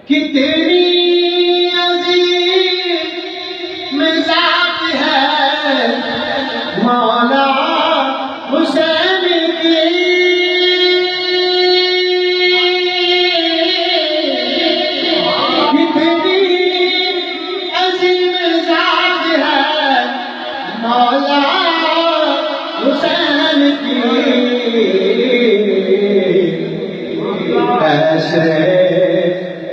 کتنی عظیم ذات ہے مولا حسین کی، کتنی عظیم ذات ہے مولا حسین کی، ایسے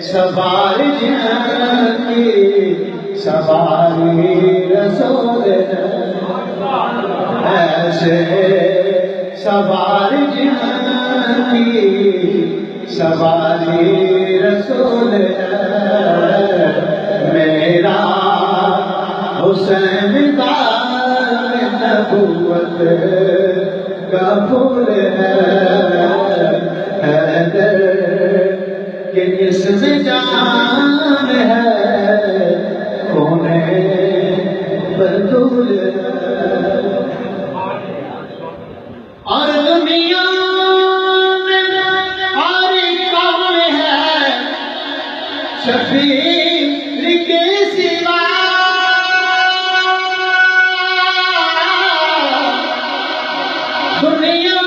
سوار جہاں کی سواری رسول ہے، ایسے سوار جہاں کی سواری رسول ہے، میرا حسین باغ نبوت کا پھول ہے، حیدر کہ اس میں جان ہے کونے بطول ہے، اور دنیا میں اور کون ہے شفیع کے سوا، دنیا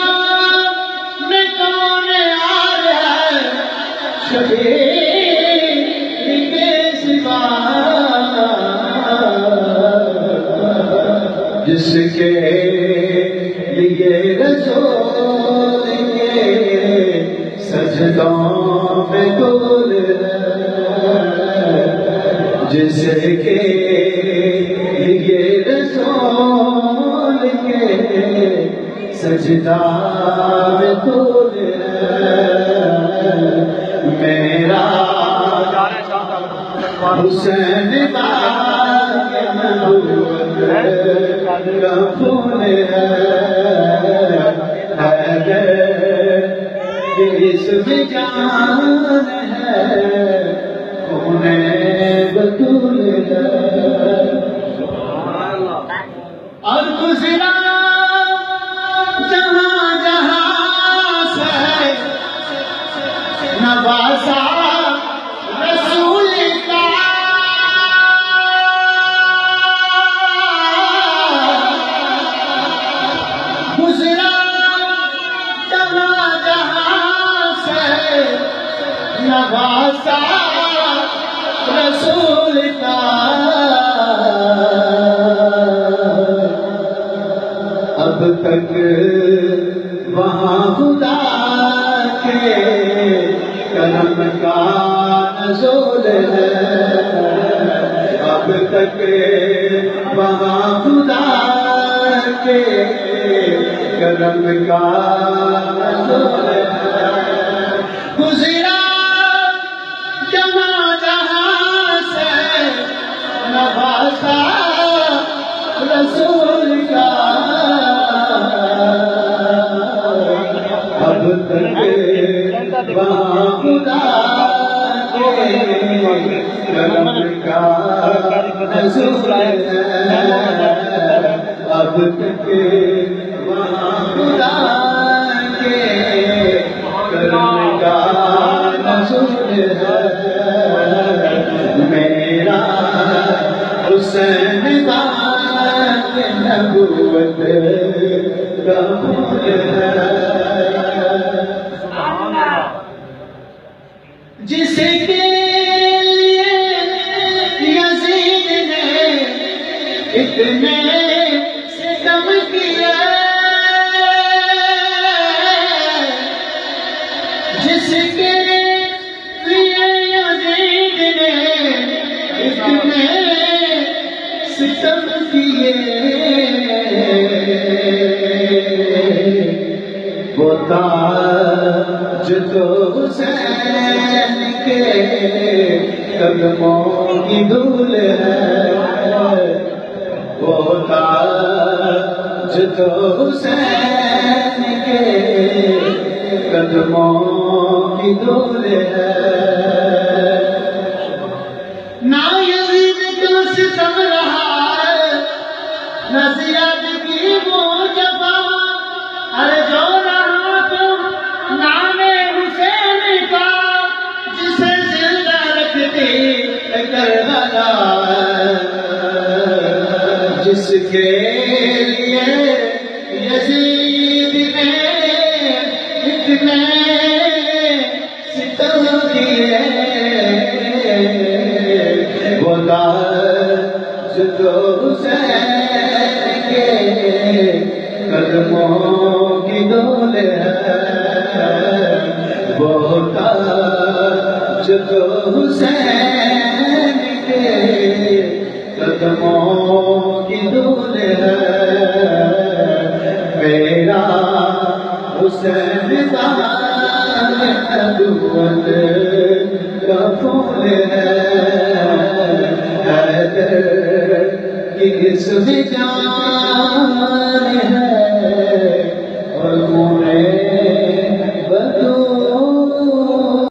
میں کون اور ہے شفیع کے سوا، جس کے لیے رسول کے سجدوں میں گول ہے، جس کے لیے رسول کے سجدہ میں گول ہے، میرا حسین باغ نبوت کا پھول ہے، حیدر کہ اس میں جان ہے کونے بطول ہے، اور گزرا جہاں جہاں سے نوازا رسول کا، گزرا جہاں جہاں سے نوازا رسول کا، اب تک وہاں خدا کے کرم کا نزول ہے، اب تک وہاں خدا کے کرم کا نزول ہے، گزرا جہاں جہاں سے نوازا رسول کا، اب تک وہاں خدا کے کرم کا نزول ہے، اب تک وہاں خدا کے کرم کا نزول ہے، میرا حسین باغ نبوت کا پھول ہے، جس کے لیے یزید نے اتنے ستم کیے، جس کے لیے یزید نے اتنے ستم کیے، وہ تاج تو حسین کے قدموں کی دھول ہے، وہ تاج تو حسین کے قدموں کی دھول ہے، نہ یزید کا ستم رہا ہے نہ زیاد کی وہ جفا، ارے جو رہا تو نام حسین کا، جسے زندہ کے لیے یزید نے اتنے ستم کیے وہ تاج تو حسین کے قدموں کی دولے ہے وہ تاج تو حسین کے قدموں کی دھول ہے میرا حسین دان نبوت کا پھول ہے حیدر کی اس میں جان